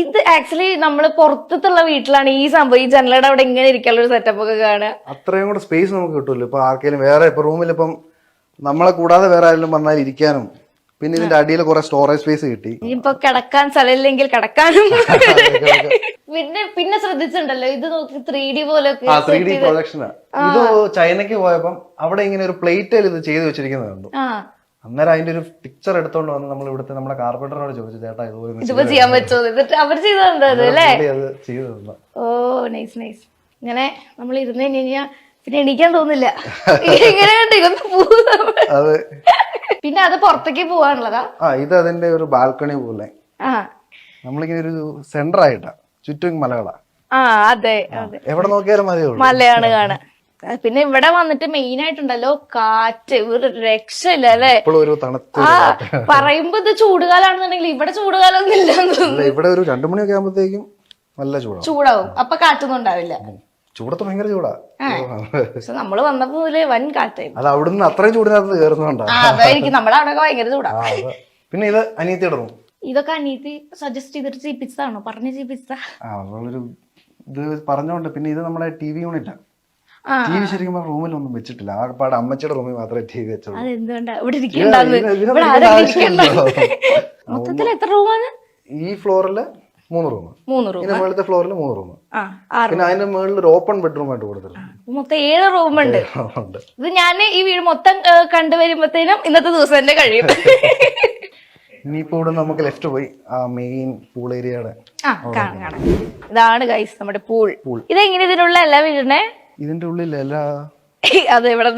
ഇത് ആക്ച്വലി നമ്മള് പുറത്തുള്ള വീട്ടിലാണ് ഈ സംഭവം, ഈ ജനലയുടെ അവിടെ ഇങ്ങനെ ഇരിക്കാനുള്ള ഒരു സെറ്റപ്പ് ഒക്കെ കാണുക. അത്രയും കൂടെ സ്പേസ് നമുക്ക് കിട്ടുമല്ലോ. ഇപ്പൊ ആർക്കെങ്കിലും വേറെ ഇപ്പൊ റൂമിൽ ഇപ്പം നമ്മളെ കൂടാതെ വേറെ ആരെങ്കിലും വന്നാൽ ഇരിക്കാനും, പിന്നെ ഇതിന്റെ അടിയിൽ കുറെ സ്റ്റോറേജ് സ്പേസ് കിട്ടി. ഇനിയിപ്പൊ കിടക്കാൻ സ്ഥലമില്ലെങ്കിൽ കിടക്കാനും. പിന്നെ ശ്രദ്ധിച്ചിട്ടുണ്ടല്ലോ, ഇത് നോക്കി 3D പോലൊക്കെ 3D പ്രൊജക്ഷനാ. ഇത് ചൈനക്ക് പോയപ്പം അവിടെ ഇങ്ങനെ ഒരു പ്ലേറ്റിൽ ഇത് ചെയ്ത് വെച്ചിരിക്കുന്നത് കണ്ടു. അന്നേരം അതിന്റെ ഒരു പിക്ചർ എടുത്തോണ്ട് വന്ന് നമ്മൾ ഇവിടുത്തെ നമ്മുടെ കാർപ്പന്ററിനോട് ചോദിച്ചു, ചേട്ടാ ഇതിപ്പോ ചെയ്യാൻ പറ്റുമോ, എന്നിട്ട് അവർ ചെയ്തത് അല്ലേ? ഓ നൈസ് നൈസ്. ഇങ്ങനെ നമ്മൾ ഇരുന്ന് കഴിഞ്ഞാ പിന്നെ എണീക്കാൻ തോന്നില്ല. ഇങ്ങനെ പിന്നെ അത് പുറത്തേക്ക് പോവാനുള്ളതാ. ഇത് അതിന്റെ ഒരു ബാൽക്കണി പോലെ നമ്മളിങ്ങനെ ഒരു സെന്റർ ആയിട്ടാ, ചുറ്റും മലകളാ. അതെ അതെ, എവിടെ നോക്കിയാലും മലയാണ് കാണാൻ. പിന്നെ ഇവിടെ വന്നിട്ട് മെയിൻ ആയിട്ടുണ്ടല്ലോ കാറ്റ്, ഒരു രക്ഷയില്ല അല്ലെ. പറയുമ്പോ ഇത് ചൂടുകാലാണെന്നുണ്ടെങ്കിൽ ഇവിടെ ചൂടുകാലം ഒന്നും ഇല്ല. ഇവിടെ ഒരു 2 മണിയൊക്കെ ആകുമ്പോഴത്തേക്കും നല്ല ചൂടാവും. അപ്പൊ കാറ്റൊന്നും ഉണ്ടാവില്ല. ചൂടത്ത് ഭയങ്കര ചൂടാ. പക്ഷെ നമ്മള് വന്നപ്പോ മുതലേ വൻ കാറ്റായി. അത് അവിടുന്ന് അത്രയും ചൂടിനകത്ത് കയറുന്നുണ്ടോ? അതായിരിക്കും, നമ്മുടെ അവിടെ ഭയങ്കര ചൂടാ. പിന്നെ ഇത് അനിയത്തിയുടെ റൂം. ഇതൊക്കെ അനിയത്തി സജസ്റ്റ് ചെയ്തിട്ട് ചെയ്യിപ്പിച്ചതാണോ, പറഞ്ഞു ചെയ്യിപ്പിച്ചതാ? ഇത് പറഞ്ഞോണ്ട്. പിന്നെ ഇത് നമ്മുടെ TV യൂണിറ്റാ. TV ശരിക്കും റൂമിലൊന്നും വെച്ചിട്ടില്ല. ആകെപ്പാട് അമ്മച്ചിയുടെ റൂമിൽ മാത്രമേ TV വെച്ചുള്ളൂ. മൊത്തത്തിൽ എത്ര റൂമാണ്? ഈ ഫ്ലോറില് 3 റൂം, പിന്നെ മുകളിലത്തെ ഫ്ലോറിൽ 3 റൂം, പിന്നെ അതിന്റെ മുകളിൽ ഒരു ഓപ്പൺ ബെഡ്റൂം ആയിട്ട് കൊടുത്തിട്ടുണ്ട്. മൊത്തം 7 റൂമുണ്ട്. ഇത് ഞാൻ ഈ വീട് മൊത്തം കണ്ടുവരുമ്പോഴത്തേനും ഇന്നത്തെ ദിവസം തന്നെ കഴിയും. ഇനിയിപ്പോ ഇവിടെ നമുക്ക് ലെഫ്റ്റ് പോയി ആ മെയിൻ പൂൾ ഏരിയയുടെ ഇതാണ് ഗൈസ് നമ്മുടെ പൂൾ. ഇതെങ്ങനെ ഇതിനുള്ള എല്ലാ വീടിനെ ഇതിന്റെ ഉള്ളിൽ എല്ലാ അതെവിടെ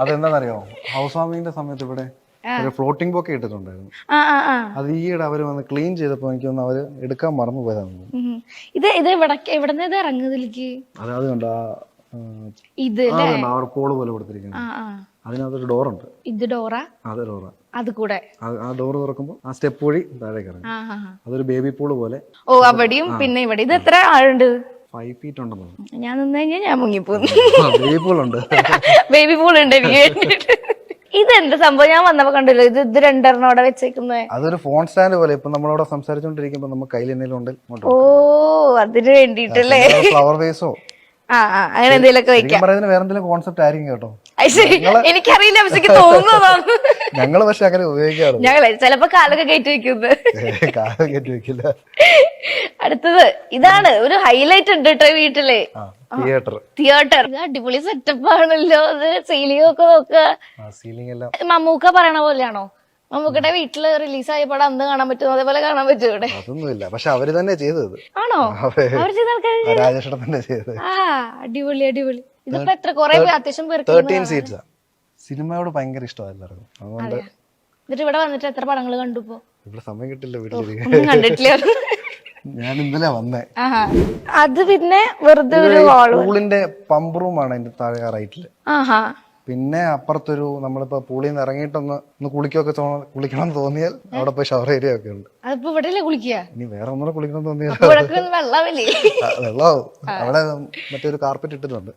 അതെന്താണെന്നറിയോ, ഹൗസ് വാമിങ്ങിന്റെ സമയത്ത് ഇവിടെ ഒരു ഫ്ലോട്ടിംഗ് ബൊക്കെ ഇട്ടിട്ടുണ്ടായിരുന്നു. അത് ഈയിടെ അവര് വന്ന് ക്ലീൻ ചെയ്തപ്പോ എനിക്ക് തോന്നുന്നു അവര് എടുക്കാൻ മറന്നു പോയതാണ്. ഇത് എവിടെ ഇറങ്ങുന്നതിലേക്ക് അത് കണ്ട ഇത് പോള് പോലെ കൊടുത്തിരിക്കുന്നത്. അതിനകത്തൊരു ഡോറുണ്ട്. ഇത് ഡോറാ? അതെ ഡോറാ. അത് കൂടെ ആ ഡോർ തുറക്കുമ്പോ ആ സ്റ്റെപ്പ് വഴി താഴേക്ക് ഇറങ്ങും. അതൊരു ബേബി പൂള് പോലെ. ഓ അവിടെയും പിന്നെ ഇവിടെ. ഇത് എത്ര ആളുണ്ട്? 5 feet ഉണ്ടെന്ന്. ഞാൻ നിന്ന് കഴിഞ്ഞാൽ ഞാൻ മുങ്ങിപ്പോന്നു. ബേബി പൂളുണ്ട്. ബേബി പൂൾ ഉണ്ട് എനിക്ക്. ഇതെന്താ സംഭവം? ഞാൻ വന്നപ്പോ കണ്ടല്ലോ ഇത് 2 എണ്ണം അവിടെ വെച്ചേക്കുന്നത്. അതൊരു ഫോൺ സ്റ്റാൻഡ് പോലെ. ഇപ്പൊ നമ്മളവിടെ സംസാരിച്ചോണ്ടിരിക്കുമ്പോ നമുക്ക് കയ്യിൽ എന്തെങ്കിലും ഉണ്ട്. ഓ അതിന് വേണ്ടിട്ടല്ലേ. ഫ്ലവർ വേസോ അങ്ങനെ എന്തെങ്കിലുമൊക്കെ വെക്കാം. വേറെ എന്തെങ്കിലും കോൺസെപ്റ്റ് ആയിരിക്കും കേട്ടോ. എനിക്കറിയില്ല, പക്ഷെ എനിക്ക് തോന്നുന്നതാണ്. ഞങ്ങള് പക്ഷെ അങ്ങനെ ഉപയോഗിക്കാറ്. ഞങ്ങള് ചിലപ്പോ കാലൊക്കെ കയറ്റി വെക്കുന്നത്. കാലം കയറ്റി വെക്കില്ല. അടുത്തത് ഇതാണ് ഒരു ഹൈലൈറ്റ് ഉണ്ട് കേട്ടോ വീട്ടില്. തിയേറ്റർ. അടിപൊളി സെറ്റപ്പ് ആണല്ലോ. അത് സീലിംഗ് ഒക്കെ നോക്കുക. മമ്മൂക്ക പറയണ പോലെയാണോ? മമ്മൂക്കയുടെ വീട്ടില് റിലീസായ പടം അന്ന് കാണാൻ പറ്റും, അതേപോലെ കാണാൻ പറ്റും ഇവിടെ? അതൊന്നുമില്ല, പക്ഷെ അവര് തന്നെ ചെയ്തത്. ആണോ? അവർ ചെയ്ത ആൾക്കാർ രാജേഷ് തന്നെ ചെയ്തത്. അടിപൊളി അടിപൊളി. ഇതിപ്പോ എത്ര കുറെ അത്യാവശ്യം പേർക്ക് 13 seats. സിനിമയോട് ഭയങ്കര ഇഷ്ടമാണ് എല്ലാവർക്കും. അതുകൊണ്ട് എന്നിട്ട് ഇവിടെ വന്നിട്ട് എത്ര പടങ്ങൾ കണ്ടു? ഇപ്പൊ ഇവിടെ സമയം കിട്ടില്ല, വീട്ടിൽ കണ്ടിട്ടില്ല. ഞാൻ ഇന്നലെ വന്നേ. അത് പിന്നെ വെറുതെ ഒരു പൂളിന്റെ പമ്പ് റൂമാണ് അതിന്റെ താഴെ റൈറ്റില്. പിന്നെ അപ്പുറത്തൊരു നമ്മളിപ്പോ പൂളിൽ നിന്ന് ഇറങ്ങിയിട്ടൊന്ന് കുളിക്കണം എന്ന് തോന്നിയാൽ അവിടെ പോയി ഷവർ ഏരിയ ഒക്കെ ഉണ്ട്. ഇനി വേറെ ഒന്നുകൂടെ കുളിക്കണം തോന്നിയാൽ വെള്ളാവും. അവിടെ മറ്റൊരു കാർപ്പറ്റ് ഇട്ടിട്ടുണ്ട്.